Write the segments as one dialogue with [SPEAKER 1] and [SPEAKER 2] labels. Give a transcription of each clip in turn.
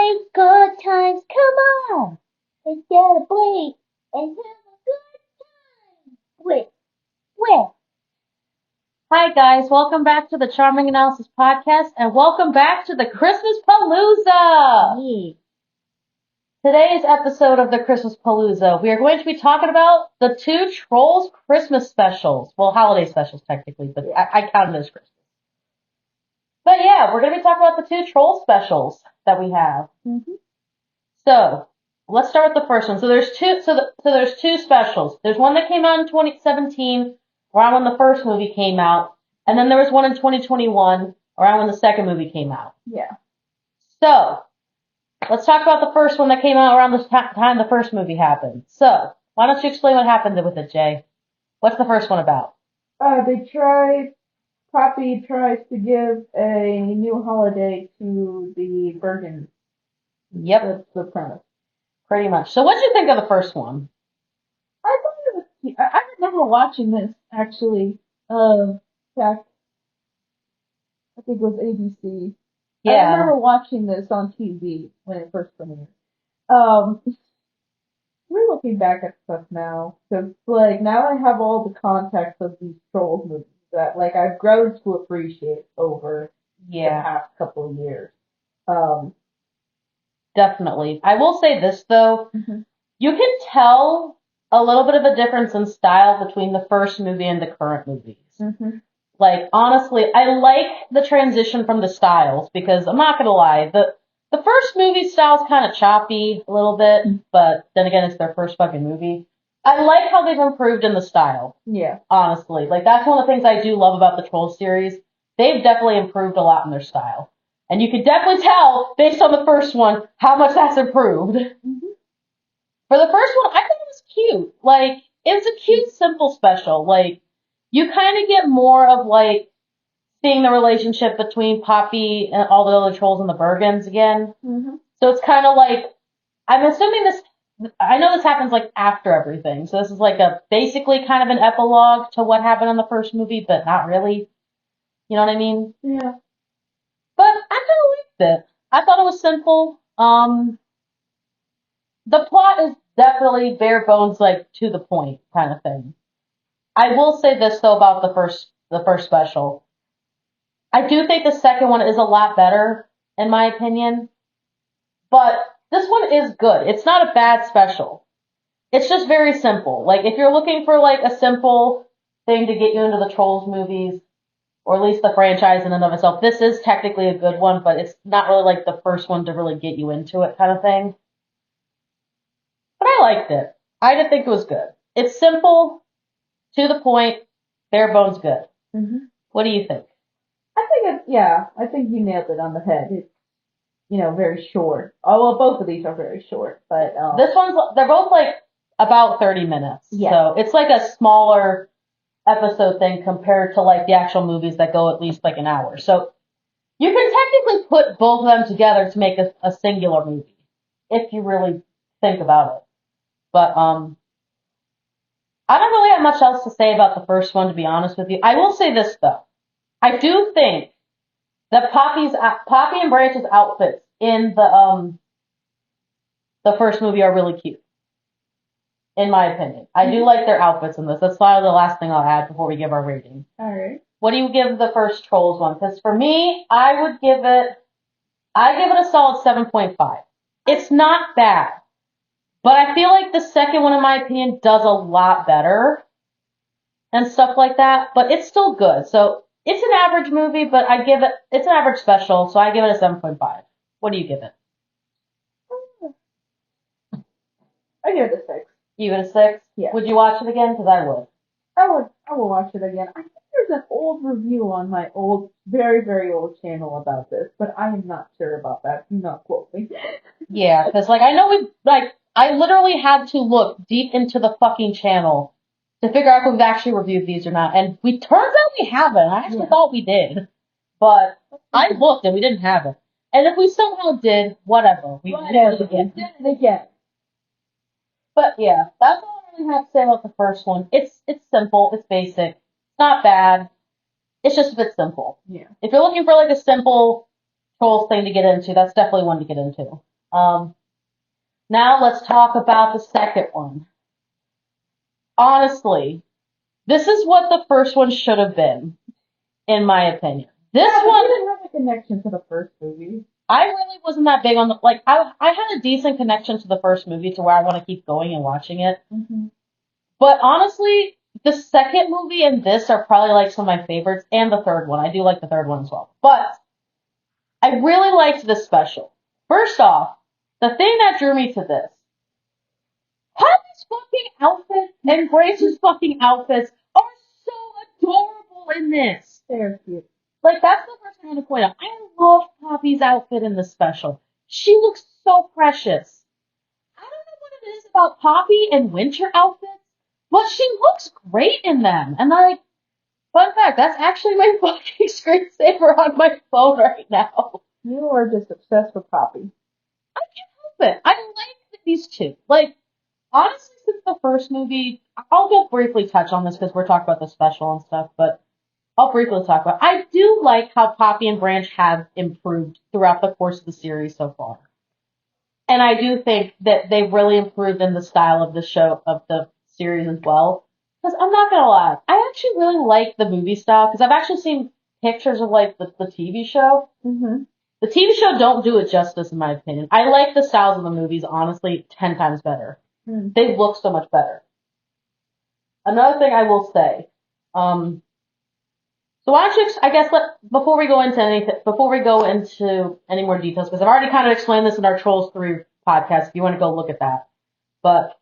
[SPEAKER 1] play good times. Come on. Let's celebrate and have a good time. With.
[SPEAKER 2] Hi guys, welcome back to the Charming Analysis podcast, and welcome back to the Christmas Palooza!
[SPEAKER 1] Yeah.
[SPEAKER 2] Today's episode of the Christmas Palooza, we are going to be talking about the two Trolls Christmas specials. Well, holiday specials technically, but I count it as Christmas. But yeah, we're going to be talking about the two Troll specials that we have.
[SPEAKER 1] Mm-hmm.
[SPEAKER 2] So, let's start with the first one. So there's two specials. There's one that came out in 2017, around when the first movie came out, and then there was one in 2021, around when the second movie came out.
[SPEAKER 1] Yeah.
[SPEAKER 2] So, let's talk about the first one that came out around the time the first movie happened. So, why don't you explain what happened with it, Jay? What's the first one about?
[SPEAKER 3] Poppy tries to give a new holiday to the Bergen.
[SPEAKER 2] Yep.
[SPEAKER 3] That's the premise.
[SPEAKER 2] Pretty much. So, what did you think of the first one?
[SPEAKER 3] I thought it was cute. I remember watching this, actually, back, I think it was ABC.
[SPEAKER 2] Yeah.
[SPEAKER 3] I remember watching this on TV when it first premiered. We're looking back at stuff now, because, now I have all the context of these Trolls movies that, I've grown to appreciate over the past couple of years.
[SPEAKER 2] Definitely. I will say this, though.
[SPEAKER 3] Mm-hmm.
[SPEAKER 2] You can tell a little bit of a difference in style between the first movie and the current movies.
[SPEAKER 3] Mm-hmm.
[SPEAKER 2] Honestly, I like the transition from the styles, because I'm not gonna lie, the first movie style's kind of choppy a little bit, but then again, it's their first fucking movie. I like how they've improved in the style.
[SPEAKER 3] Yeah.
[SPEAKER 2] Honestly. That's one of the things I do love about the Trolls series. They've definitely improved a lot in their style. And you can definitely tell, based on the first one, how much that's improved.
[SPEAKER 3] Mm-hmm.
[SPEAKER 2] For the first one, I thought it was cute. It was a cute, simple special. You kind of get more of, seeing the relationship between Poppy and all the other trolls and the Bergens again.
[SPEAKER 3] Mm-hmm.
[SPEAKER 2] So it's kind of I'm assuming I know this happens, after everything. So this is, basically kind of an epilogue to what happened in the first movie, but not really. You know what I mean?
[SPEAKER 3] Yeah.
[SPEAKER 2] But I kind of liked it. I thought it was simple. The plot is definitely bare bones, to the point kind of thing. I will say this, though, about the first special. I do think the second one is a lot better, in my opinion. But this one is good. It's not a bad special. It's just very simple. If you're looking for, a simple thing to get you into the Trolls movies, or at least the franchise in and of itself, this is technically a good one, but it's not really, the first one to really get you into it kind of thing. But I liked it. I did think it was good. It's simple, to the point, bare bones good.
[SPEAKER 3] Mm-hmm.
[SPEAKER 2] What do you think?
[SPEAKER 3] I think you nailed it on the head. It's, very short. Oh, well, both of these are very short, but,
[SPEAKER 2] they're both, about 30 minutes.
[SPEAKER 3] Yeah.
[SPEAKER 2] So it's, a smaller episode thing compared to, the actual movies that go at least, an hour. So you can technically put both of them together to make a singular movie, if you really think about it. But, I don't really have much else to say about the first one, to be honest with you. I will say this, though. I do think that Poppy and Branch's outfits in the first movie are really cute. In my opinion. I do like their outfits in this. That's probably the last thing I'll add before we give our rating.
[SPEAKER 3] Alright.
[SPEAKER 2] What do you give the first Trolls one? Because for me, I give it a solid 7.5. It's not bad. But I feel like the second one, in my opinion, does a lot better. And stuff like that. But it's still good. So, it's an average movie, but it's an average special, so I give it a 7.5. What do you give it?
[SPEAKER 3] I give it a 6.
[SPEAKER 2] You give it a 6?
[SPEAKER 3] Yeah.
[SPEAKER 2] Would you watch it again? Because I would.
[SPEAKER 3] I will watch it again. I think there's an old review on my very, very old channel about this, but I am not sure about that. Do not quote me.
[SPEAKER 2] Yeah, because, I know I literally had to look deep into the fucking channel to figure out if we've actually reviewed these or not. And turns out we haven't. I actually thought we did. But I looked and we didn't have it. And if we somehow did, whatever. We did it again. But yeah, that's all I really have to say about the first one. It's simple, it's basic, it's not bad. It's just a bit simple.
[SPEAKER 3] Yeah.
[SPEAKER 2] If you're looking for a simple Trolls thing to get into, that's definitely one to get into. Now let's talk about the second one. Honestly, this is what the first one should have been, in my opinion. This one
[SPEAKER 3] didn't have a connection to the first movie.
[SPEAKER 2] I really wasn't that big on the, like, I had a decent connection to the first movie to where I want to keep going and watching it.
[SPEAKER 3] Mm-hmm.
[SPEAKER 2] But honestly, the second movie and this are probably like some of my favorites, and the third one. I do like the third one as well. But I really liked this special. First off, the thing that drew me to this, Poppy's fucking outfit and Grace's fucking outfits are so adorable in this.
[SPEAKER 3] They're cute.
[SPEAKER 2] Like, that's the first thing I want to point out. I love Poppy's outfit in this special. She looks so precious. I don't know what it is about Poppy and winter outfits, but she looks great in them. And like, fun fact, that's actually my fucking screensaver on my phone right now.
[SPEAKER 3] You are just obsessed with Poppy.
[SPEAKER 2] I can't help it. I like these two. Like, honestly, since the first movie, I'll just briefly touch on this because we're talking about the special and stuff, but I'll briefly talk about it. I do like how Poppy and Branch have improved throughout the course of the series so far. And I do think that they've really improved in the style of the show, of the series as well. Because I'm not gonna lie, I actually really like the movie style, because I've actually seen pictures of, like, the TV show.
[SPEAKER 3] Mm-hmm.
[SPEAKER 2] The TV show don't do it justice, in my opinion. I like the styles of the movies, honestly, 10 times better.
[SPEAKER 3] Mm.
[SPEAKER 2] They look so much better. Another thing I will say, so why don't you, I guess, before we go into any more details, because I've already kind of explained this in our Trolls 3 podcast, if you want to go look at that. But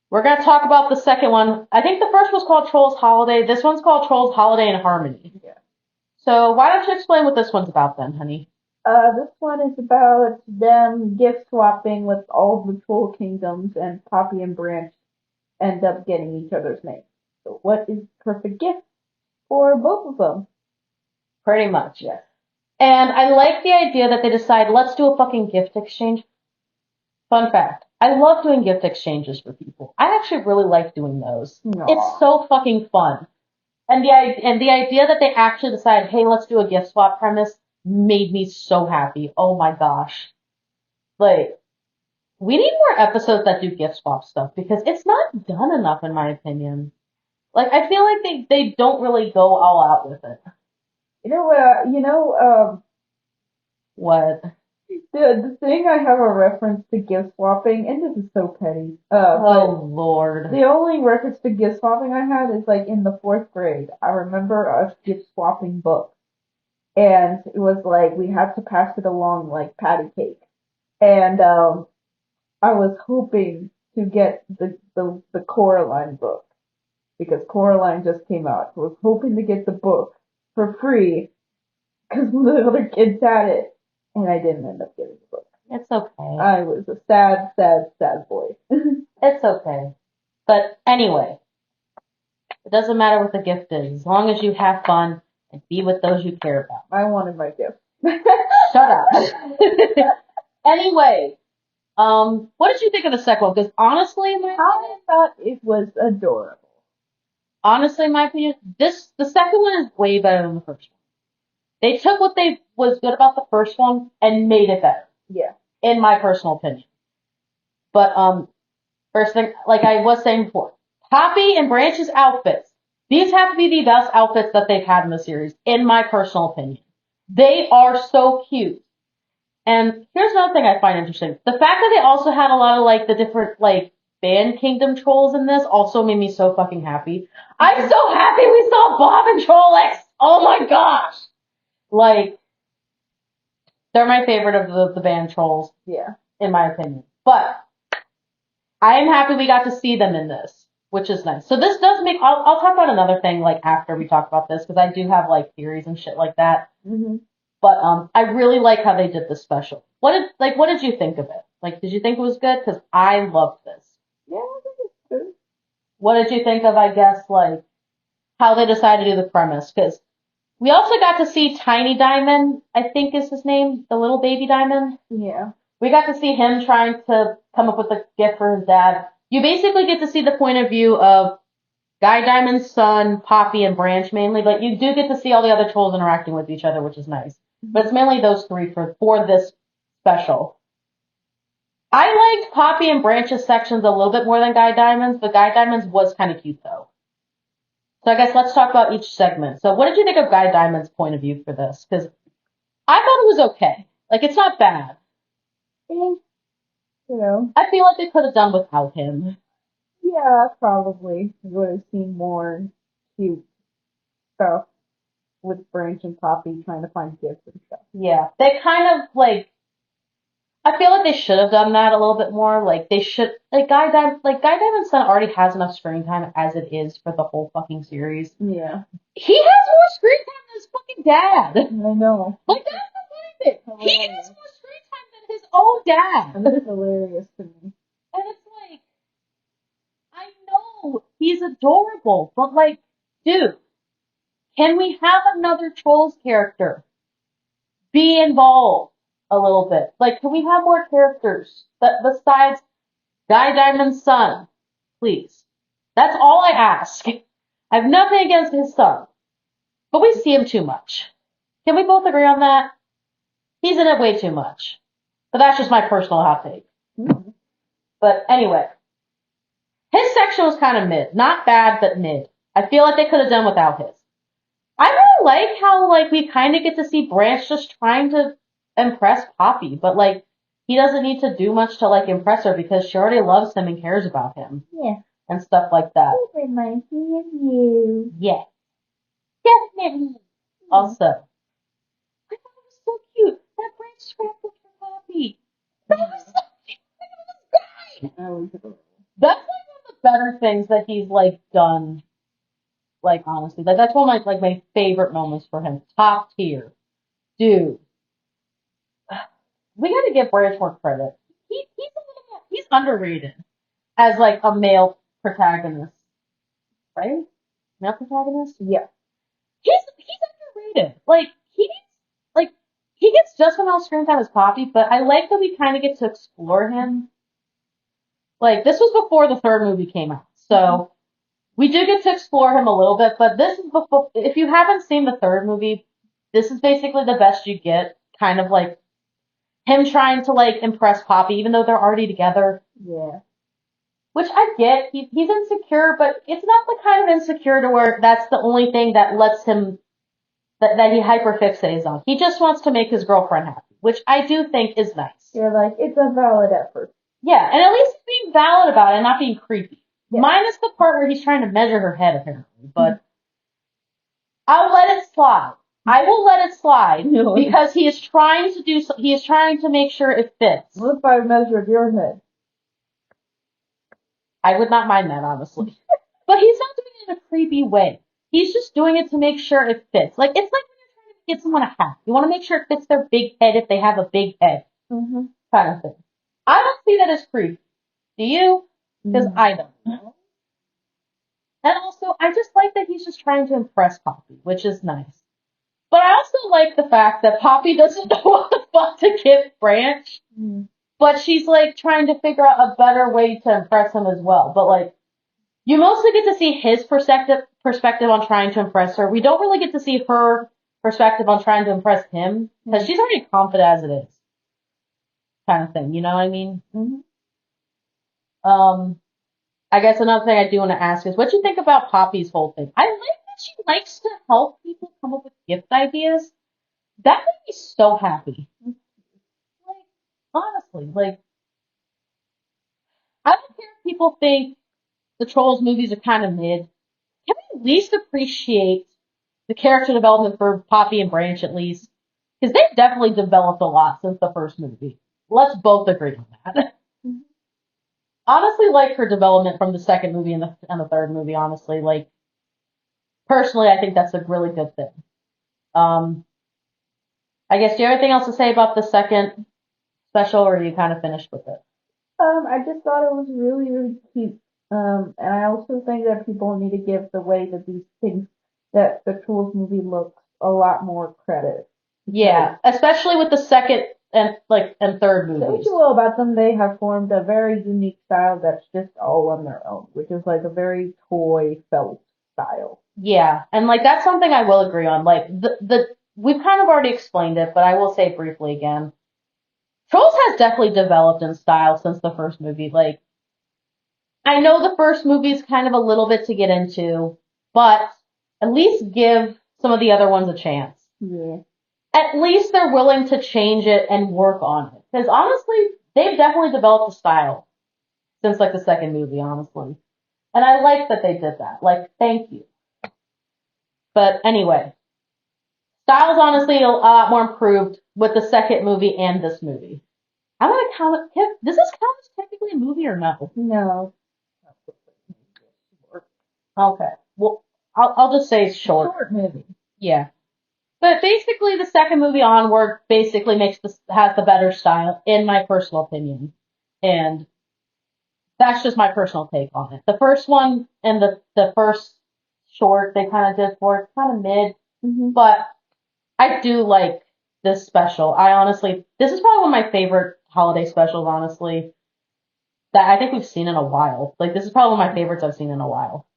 [SPEAKER 2] we're going to talk about the second one. I think the first was called Trolls Holiday. This one's called Trolls Holiday and Harmony.
[SPEAKER 3] Yeah.
[SPEAKER 2] So why don't you explain what this one's about then, honey?
[SPEAKER 3] This one is about them gift swapping with all the troll kingdoms, and Poppy and Branch end up getting each other's names. So what is the perfect gift for both of them?
[SPEAKER 2] Pretty much, yes. And I like the idea that they decide, let's do a fucking gift exchange. Fun fact, I love doing gift exchanges for people. I actually really like doing those.
[SPEAKER 3] Aww.
[SPEAKER 2] It's so fucking fun. And the idea that they actually decide, hey, let's do a gift swap premise, made me so happy. Oh my gosh. Like, we need more episodes that do gift swap stuff, because it's not done enough, in my opinion. Like, I feel like they don't really go all out with it. What?
[SPEAKER 3] The thing I have a reference to gift swapping, and this is so petty.
[SPEAKER 2] Oh, Lord.
[SPEAKER 3] The only reference to gift swapping I had is like in the 4th grade. I remember us gift swapping books. And it was like we had to pass it along like patty cake. And I was hoping to get the Coraline book, because Coraline just came out. I was hoping to get the book for free because the other kids had it, and I didn't end up getting the book.
[SPEAKER 2] It's okay.
[SPEAKER 3] I was a sad, sad, sad boy.
[SPEAKER 2] It's okay. But anyway, it doesn't matter what the gift is, as long as you have fun and be with those you care about.
[SPEAKER 3] I wanted my gift.
[SPEAKER 2] Shut up. Anyway, what did you think of the second one? Because honestly, in my opinion,
[SPEAKER 3] I thought it was adorable.
[SPEAKER 2] Honestly, in my opinion, the second one is way better than the first one. They took what was good about the first one and made it better.
[SPEAKER 3] Yeah.
[SPEAKER 2] In my personal opinion. But, first thing, like I was saying before, Poppy and Branch's outfits, these have to be the best outfits that they've had in the series, in my personal opinion. They are so cute. And here's another thing I find interesting. The fact that they also had a lot of, like, the different, like, Band Kingdom trolls in this also made me so fucking happy. I'm so happy we saw Bob and Troll X! Oh my gosh! Like, they're my favorite of the band trolls.
[SPEAKER 3] Yeah.
[SPEAKER 2] In my opinion. But I am happy we got to see them in this, which is nice. So this does make, I'll talk about another thing, like, after we talk about this, because I do have, like, theories and shit like that.
[SPEAKER 3] Mm-hmm.
[SPEAKER 2] But, I really like how they did this special. What did you think of it? Like, did you think it was good? Because I loved this.
[SPEAKER 3] Yeah, I think it's good.
[SPEAKER 2] What did you think of, I guess, like, how they decided to do the premise? Because we also got to see Tiny Diamond, I think is his name, the little baby diamond.
[SPEAKER 3] Yeah.
[SPEAKER 2] We got to see him trying to come up with a gift for his dad. You basically get to see the point of view of Guy Diamond's son, Poppy, and Branch mainly, but you do get to see all the other trolls interacting with each other, which is nice. But it's mainly those three for this special. I liked Poppy and Branch's sections a little bit more than Guy Diamond's, but Guy Diamond's was kind of cute though. So I guess let's talk about each segment. So what did you think of Guy Diamond's point of view for this? Because I thought it was okay. Like, it's not bad.
[SPEAKER 3] You know,
[SPEAKER 2] I feel like they could have done without him.
[SPEAKER 3] yeah, probably. We would have seen more cute stuff with Branch and Poppy trying to find gifts and stuff.
[SPEAKER 2] Yeah. They kind of, like, I feel like they should have done that a little bit more. Like, they should, Guy Diamond's son already has enough screen time as it is for the whole fucking series.
[SPEAKER 3] Yeah.
[SPEAKER 2] He has more screen time than his fucking dad.
[SPEAKER 3] I know.
[SPEAKER 2] Like, that's the funny thing. He has more screen time than his own dad.
[SPEAKER 3] And it's hilarious to me.
[SPEAKER 2] And it's like, I know he's adorable, but like, dude, can we have another Trolls character be involved a little bit? Like, can we have more characters that besides Guy Diamond's son? Please. That's all I ask. I have nothing against his son, but we see him too much. Can we both agree on that? He's in it way too much. But that's just my personal hot take.
[SPEAKER 3] Mm-hmm.
[SPEAKER 2] But anyway, his section was kind of mid. Not bad, but mid. I feel like they could have done without his. I really like how, like, we kind of get to see Branch just trying to impress Poppy, but, like, he doesn't need to do much to, like, impress her because she already loves him and cares about him.
[SPEAKER 3] Yeah.
[SPEAKER 2] And stuff like that.
[SPEAKER 3] It reminds me of you.
[SPEAKER 2] Yeah.
[SPEAKER 1] Definitely.
[SPEAKER 2] Also, I thought it was so cute. That Branch scrapbook for Poppy. That was so cute. That's like one of the better things that he's like done. Like honestly, that's one of my favorite moments for him. Top tier, dude. We got to give Branch more credit. He's underrated as like a male protagonist, right? Male protagonist.
[SPEAKER 3] Yeah.
[SPEAKER 2] He's underrated. He gets just enough screen time as Poppy, but I like that we kind of get to explore him. Like, this was before the third movie came out, so we do get to explore him a little bit, but this is before, if you haven't seen the third movie, this is basically the best you get, kind of like him trying to, like, impress Poppy, even though they're already together.
[SPEAKER 3] Yeah.
[SPEAKER 2] Which I get, he's insecure, but it's not the kind of insecure to where that's the only thing that lets him, that he hyperfixates on. He just wants to make his girlfriend happy, which I do think is nice.
[SPEAKER 3] You're like, it's a valid effort.
[SPEAKER 2] Yeah, and at least he's being valid about it and not being creepy.
[SPEAKER 3] Yeah.
[SPEAKER 2] Minus the part where he's trying to measure her head, apparently. But I'll let it slide. I will let it slide because he is trying to make sure it fits.
[SPEAKER 3] What if I measured your head?
[SPEAKER 2] I would not mind that, honestly. But he's not doing it in a creepy way. He's just doing it to make sure it fits. Like, it's like when you're trying to get someone a hat. You want to make sure it fits their big head if they have a big head.
[SPEAKER 3] Mm-hmm.
[SPEAKER 2] Kind of thing. I don't see that as creepy. Do you? Because I don't. And also, I just like that he's just trying to impress Poppy, which is nice. But I also like the fact that Poppy doesn't know what the fuck to give Branch, but she's like trying to figure out a better way to impress him as well. But like, you mostly get to see his perspective on trying to impress her. We don't really get to see her perspective on trying to impress him, because she's already confident as it is. Kind of thing, you know what I mean?
[SPEAKER 3] Mm-hmm.
[SPEAKER 2] I guess another thing I do want to ask is, what do you think about Poppy's whole thing? I like that she likes to help people come up with gift ideas. That made me so happy. Like, honestly, like, I don't care if people think the Trolls movies are kind of mid. Can we at least appreciate the character development for Poppy and Branch at least? Because they've definitely developed a lot since the first movie. Let's both agree on that. Honestly, like her development from the second movie and the third movie, honestly. Like, personally, I think that's a really good thing. I guess, do you have anything else to say about the second special, or are you kind of finished with it?
[SPEAKER 3] I just thought it was really, really cute. And I also think that people need to give the way that these things, that the Trolls movie looks, a lot more credit.
[SPEAKER 2] Yeah, especially with the second and third movies.
[SPEAKER 3] What you will about them, they have formed a very unique style that's just all on their own, which is like a very toy felt style.
[SPEAKER 2] Yeah, and like that's something I will agree on. Like we've kind of already explained it, but I will say it briefly again. Trolls has definitely developed in style since the first movie. Like, I know the first movie is kind of a little bit to get into, but at least give some of the other ones a chance.
[SPEAKER 3] Yeah.
[SPEAKER 2] At least they're willing to change it and work on it. Because honestly, they've definitely developed a style since like the second movie, honestly. And I like that they did that. Like, thank you. But anyway, style's honestly a lot more improved with the second movie and this movie. I'm gonna count it. Does this count as technically a movie or no?
[SPEAKER 3] No.
[SPEAKER 2] Okay. Well, I'll just say it's short.
[SPEAKER 3] Short movie.
[SPEAKER 2] Yeah. But basically, the second movie onward basically has the better style, in my personal opinion. And that's just my personal take on it. The first one and the first short they kind of did for it, kind of mid.
[SPEAKER 3] Mm-hmm.
[SPEAKER 2] But I do like this special. This is probably one of my favorite holiday specials, honestly, that I think we've seen in a while. Like, this is probably one of my favorites I've seen in a while.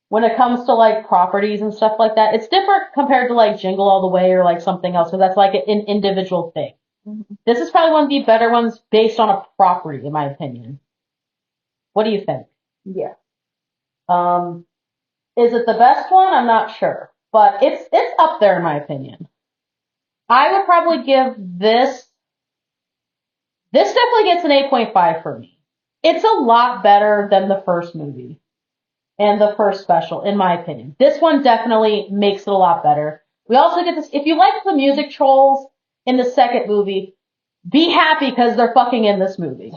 [SPEAKER 2] When it comes to, like, properties and stuff like that, it's different compared to, like, Jingle All the Way or, like, something else, because that's, like, an individual thing.
[SPEAKER 3] Mm-hmm.
[SPEAKER 2] This is probably one of the better ones based on a property, in my opinion. What do you think?
[SPEAKER 3] Yeah.
[SPEAKER 2] Is it the best one? I'm not sure. But it's up there, in my opinion. I would probably give this definitely gets an 8.5 for me. It's a lot better than the first movie and the first special, in my opinion. This one definitely makes it a lot better. We also get this, if you like the music trolls in the second movie, be happy because they're fucking in this movie.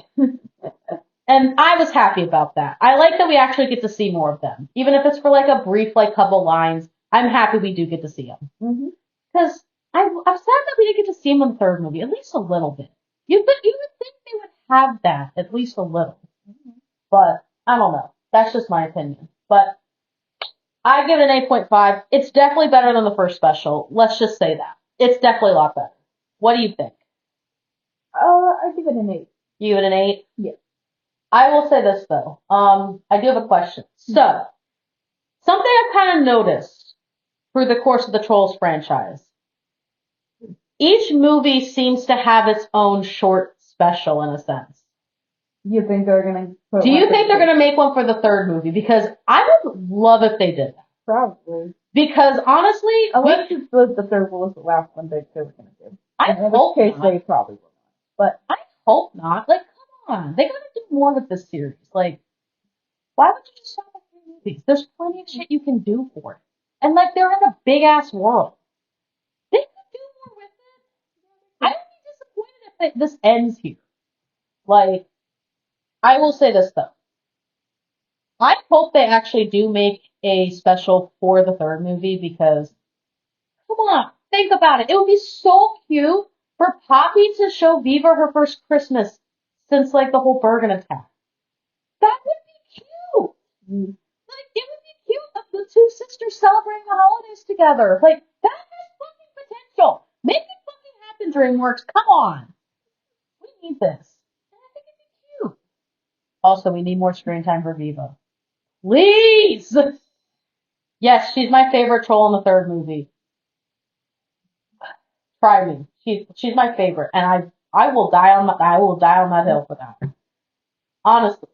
[SPEAKER 2] And I was happy about that. I like that we actually get to see more of them. Even if it's for like a brief, like, couple lines, I'm happy we do get to see them. Because I'm sad that we didn't get to see them in the third movie, at least a little bit. You would think they would have that, at least a little. But, I don't know. That's just my opinion. But, I give it an 8.5. It's definitely better than the first special. Let's just say that. It's definitely a lot better. What do you think?
[SPEAKER 3] I give it an 8.
[SPEAKER 2] You give it an 8?
[SPEAKER 3] Yeah.
[SPEAKER 2] I will say this, though. I do have a question. So, something I've kind of noticed through the course of the Trolls franchise. Each movie seems to have its own short special, in a sense.
[SPEAKER 3] You think they're gonna put
[SPEAKER 2] Do you think they're going to make one for the third movie? Because I would love if they did that.
[SPEAKER 3] Probably.
[SPEAKER 2] Because honestly,
[SPEAKER 3] unless the third one was the last one they were gonna do.
[SPEAKER 2] I
[SPEAKER 3] In
[SPEAKER 2] hope
[SPEAKER 3] which case
[SPEAKER 2] not.
[SPEAKER 3] they probably will not. But
[SPEAKER 2] I hope not. Like, come on. They got to do more with this series. Like, why would you just stop at 3 movies? There's plenty of shit you can do for it. And, like, they're in a big-ass world. They could do more with it. I would be disappointed if this ends here. Like, I will say this, though. I hope they actually do make a special for the third movie because, come on, think about it. It would be so cute for Poppy to show Viva her first Christmas since, like, the whole Bergen attack. That would be cute. Like, it would be cute of the two sisters celebrating the holidays together. Like, that has fucking potential. Make it fucking happen, DreamWorks. Come on. We need this. And I think it'd be cute. Also, we need more screen time for Viva. Please! Yes, she's my favorite troll in the third movie. Try me. She's my favorite, and I will die on that hill for that. Honestly.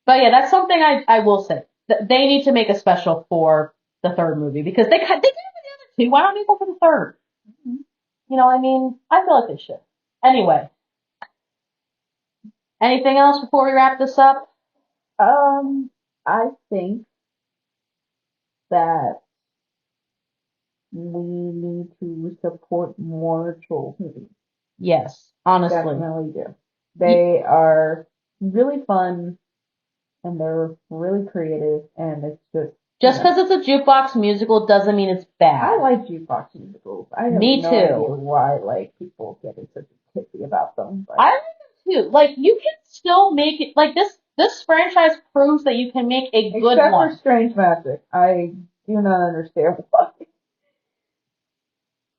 [SPEAKER 2] But yeah, that's something I will say. They need to make a special for the third movie because they did it with the other two. Why don't they go for the third? You know what I mean? I feel like they should. Anyway. Anything else before we wrap this up?
[SPEAKER 3] I think that we need to support more troll movies.
[SPEAKER 2] Yes, honestly.
[SPEAKER 3] Definitely do. They are really fun and they're really creative and it's just
[SPEAKER 2] because it's a jukebox musical doesn't mean it's bad.
[SPEAKER 3] I like jukebox musicals. I have
[SPEAKER 2] Me
[SPEAKER 3] no
[SPEAKER 2] too.
[SPEAKER 3] idea why like people get such a pissy about them. But
[SPEAKER 2] I like them too. Like, you can still make it, like, this franchise proves that you can make a good
[SPEAKER 3] except
[SPEAKER 2] one.
[SPEAKER 3] for Strange Magic. I do not understand why.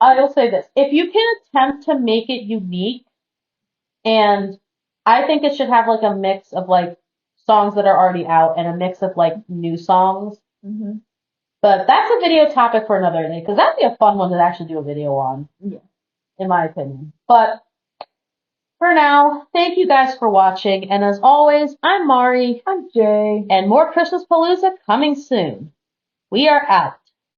[SPEAKER 2] I will say this. If you can attempt to make it unique, and I think it should have, like, a mix of, like, songs that are already out and a mix of, like, new songs.
[SPEAKER 3] Mm-hmm.
[SPEAKER 2] But that's a video topic for another day, because that'd be a fun one to actually do a video on.
[SPEAKER 3] Yeah.
[SPEAKER 2] In my opinion. But For now, thank you guys for watching, and as always, I'm Mari,
[SPEAKER 3] I'm Jay.
[SPEAKER 2] and more Christmas Palooza coming soon. We are out.